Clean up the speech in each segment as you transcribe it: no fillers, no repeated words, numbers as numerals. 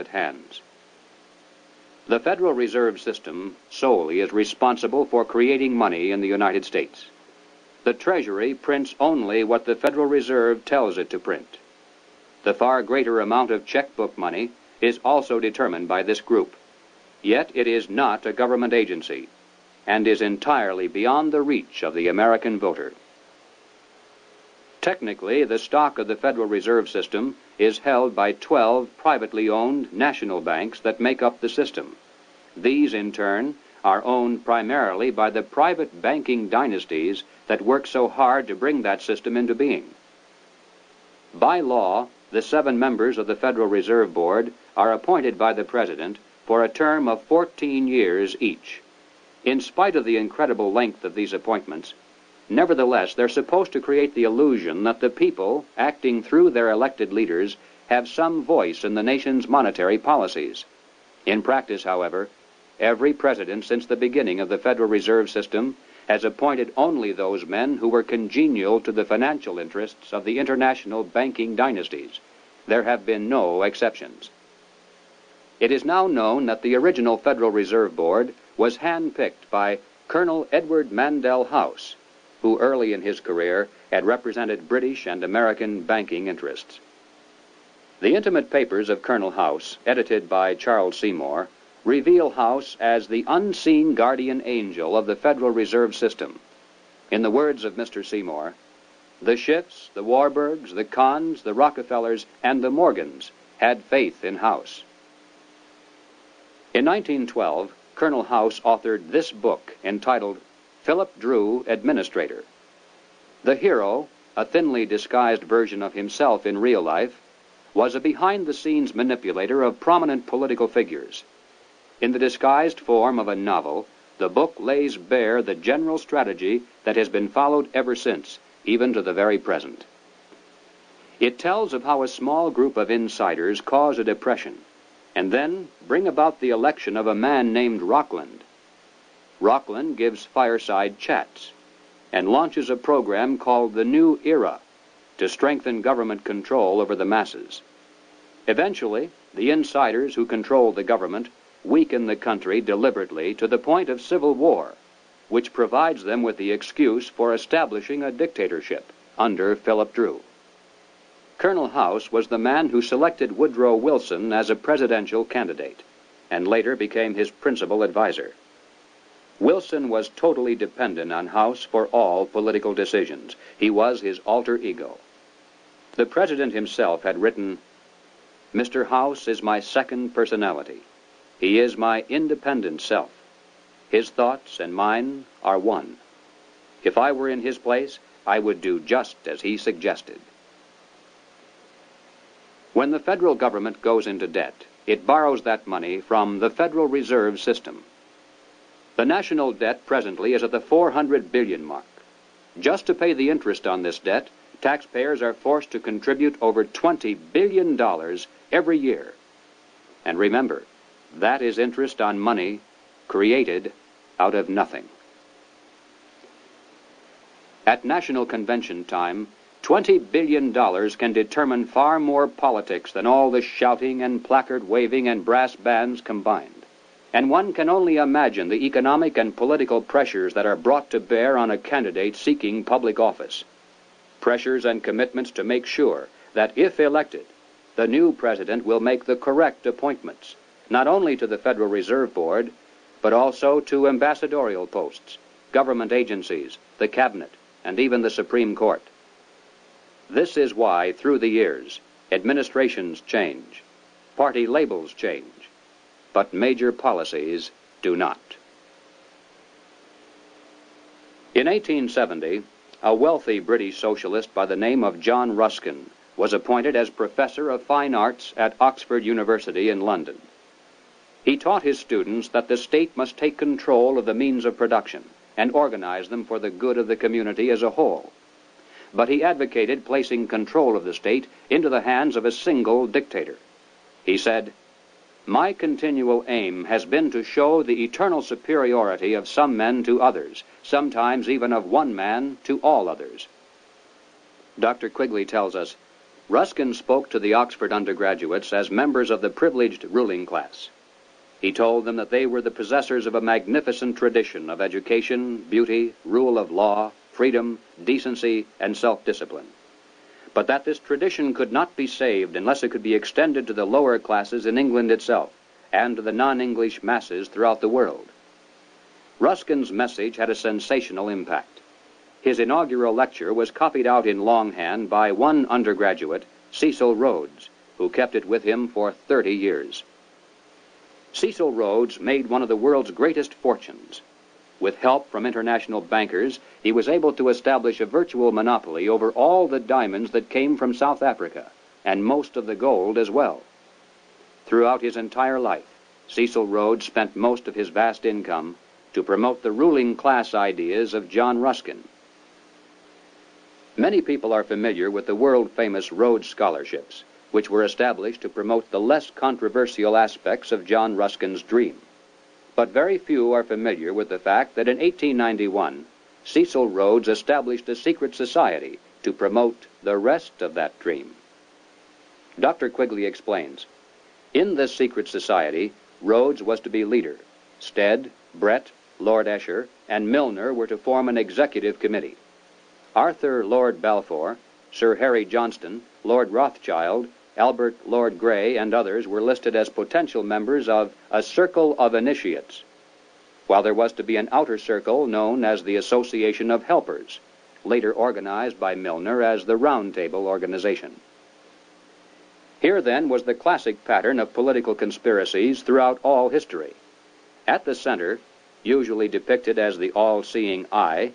hands. The Federal Reserve System solely is responsible for creating money in the United States. The Treasury prints only what the Federal Reserve tells it to print. The far greater amount of checkbook money is also determined by this group. Yet it is not a government agency and is entirely beyond the reach of the American voter. Technically, the stock of the Federal Reserve System is held by 12 privately owned national banks that make up the system. These, in turn, are owned primarily by the private banking dynasties that work so hard to bring that system into being. By law, the 7 members of the Federal Reserve Board are appointed by the President for a term of 14 years each. In spite of the incredible length of these appointments, nevertheless, they're supposed to create the illusion that the people, acting through their elected leaders, have some voice in the nation's monetary policies. In practice, however, every president since the beginning of the Federal Reserve System has appointed only those men who were congenial to the financial interests of the international banking dynasties. There have been no exceptions. It is now known that the original Federal Reserve Board was handpicked by Colonel Edward Mandell House, who early in his career had represented British and American banking interests. The intimate papers of Colonel House, edited by Charles Seymour, reveal House as the unseen guardian angel of the Federal Reserve System. In the words of Mr. Seymour, the Schiffs, the Warburgs, the Kahns, the Rockefellers, and the Morgans had faith in House. In 1912, Colonel House authored this book entitled Philip Drew, Administrator. The hero, a thinly disguised version of himself in real life, was a behind-the-scenes manipulator of prominent political figures. In the disguised form of a novel, the book lays bare the general strategy that has been followed ever since, even to the very present. It tells of how a small group of insiders cause a depression, and then bring about the election of a man named Rockland. Rockland gives fireside chats and launches a program called the New Era to strengthen government control over the masses. Eventually, the insiders who control the government weaken the country deliberately to the point of civil war, which provides them with the excuse for establishing a dictatorship under Philip Drew. Colonel House was the man who selected Woodrow Wilson as a presidential candidate, and later became his principal advisor. Wilson was totally dependent on House for all political decisions. He was his alter ego. The president himself had written, "Mr. House is my second personality. He is my independent self. His thoughts and mine are one. If I were in his place, I would do just as he suggested." When the federal government goes into debt, it borrows that money from the Federal Reserve System. The national debt presently is at the 400 billion mark. Just to pay the interest on this debt, taxpayers are forced to contribute over $20 billion every year. And remember, that is interest on money created out of nothing. At National Convention time, $20 billion can determine far more politics than all the shouting and placard waving and brass bands combined. And one can only imagine the economic and political pressures that are brought to bear on a candidate seeking public office. Pressures and commitments to make sure that, if elected, the new president will make the correct appointments, not only to the Federal Reserve Board, but also to ambassadorial posts, government agencies, the cabinet, and even the Supreme Court. This is why, through the years, administrations change, party labels change, but major policies do not. In 1870, a wealthy British socialist by the name of John Ruskin was appointed as Professor of Fine Arts at Oxford University in London. He taught his students that the state must take control of the means of production and organize them for the good of the community as a whole. But he advocated placing control of the state into the hands of a single dictator. He said, "My continual aim has been to show the eternal superiority of some men to others, sometimes even of one man to all others." Dr. Quigley tells us, Ruskin spoke to the Oxford undergraduates as members of the privileged ruling class. He told them that they were the possessors of a magnificent tradition of education, beauty, rule of law, freedom, decency, and self-discipline, but that this tradition could not be saved unless it could be extended to the lower classes in England itself and to the non-English masses throughout the world. Ruskin's message had a sensational impact. His inaugural lecture was copied out in longhand by one undergraduate, Cecil Rhodes, who kept it with him for 30 years. Cecil Rhodes made one of the world's greatest fortunes. With help from international bankers, he was able to establish a virtual monopoly over all the diamonds that came from South Africa, and most of the gold as well. Throughout his entire life, Cecil Rhodes spent most of his vast income to promote the ruling class ideas of John Ruskin. Many people are familiar with the world-famous Rhodes Scholarships, which were established to promote the less controversial aspects of John Ruskin's dream. But very few are familiar with the fact that in 1891, Cecil Rhodes established a secret society to promote the rest of that dream. Dr. Quigley explains, in this secret society, Rhodes was to be leader. Stead, Brett, Lord Esher, and Milner were to form an executive committee. Arthur Lord Balfour, Sir Harry Johnston, Lord Rothschild, Albert Lord Grey, and others were listed as potential members of a circle of initiates, while there was to be an outer circle known as the Association of Helpers, later organized by Milner as the Round Table Organization. Here, then, was the classic pattern of political conspiracies throughout all history. At the center, usually depicted as the all-seeing eye,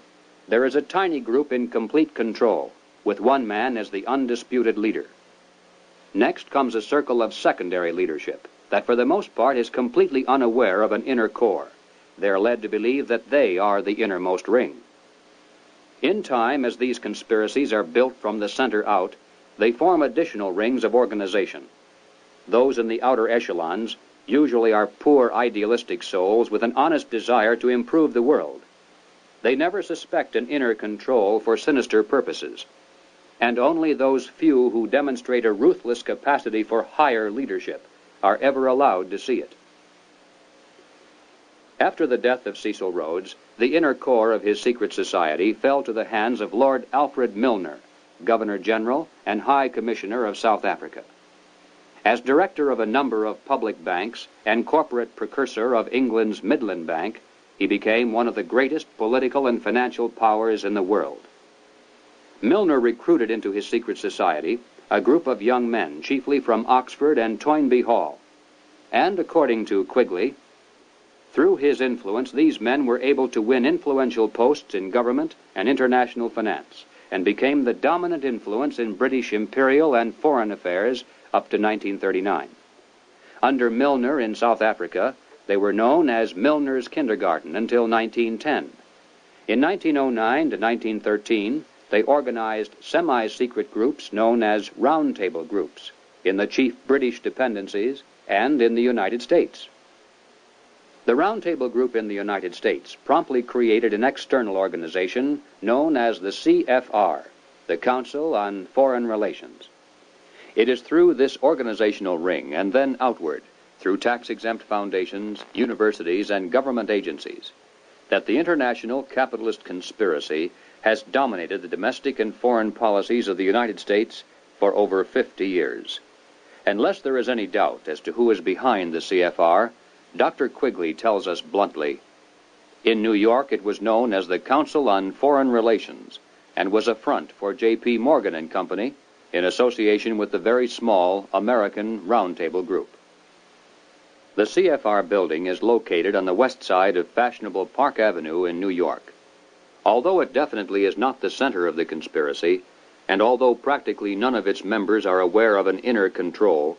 there is a tiny group in complete control, with one man as the undisputed leader. Next comes a circle of secondary leadership that for the most part is completely unaware of an inner core. They are led to believe that they are the innermost ring. In time, as these conspiracies are built from the center out, they form additional rings of organization. Those in the outer echelons usually are poor idealistic souls with an honest desire to improve the world. They never suspect an inner control for sinister purposes, and only those few who demonstrate a ruthless capacity for higher leadership are ever allowed to see it. After the death of Cecil Rhodes, the inner core of his secret society fell to the hands of Lord Alfred Milner, Governor-General and High Commissioner of South Africa. As director of a number of public banks and corporate precursor of England's Midland Bank, he became one of the greatest political and financial powers in the world. Milner recruited into his secret society a group of young men, chiefly from Oxford and Toynbee Hall. And according to Quigley, through his influence, these men were able to win influential posts in government and international finance, and became the dominant influence in British imperial and foreign affairs up to 1939. Under Milner in South Africa, they were known as Milner's Kindergarten until 1910. In 1909 to 1913, they organized semi-secret groups known as Round Table groups in the chief British dependencies and in the United States. The Round Table group in the United States promptly created an external organization known as the CFR, the Council on Foreign Relations. It is through this organizational ring and then outward, through tax-exempt foundations, universities, and government agencies, that the international capitalist conspiracy has dominated the domestic and foreign policies of the United States for over 50 years. Unless there is any doubt as to who is behind the CFR, Dr. Quigley tells us bluntly, in New York it was known as the Council on Foreign Relations and was a front for J.P. Morgan and Company in association with the very small American Round Table Group. The CFR building is located on the west side of fashionable Park Avenue in New York. Although it definitely is not the center of the conspiracy, and although practically none of its members are aware of an inner control,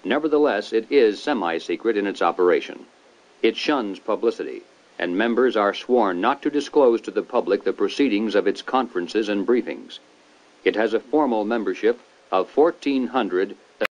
nevertheless it is semi-secret in its operation. It shuns publicity, and members are sworn not to disclose to the public the proceedings of its conferences and briefings. It has a formal membership of 1,400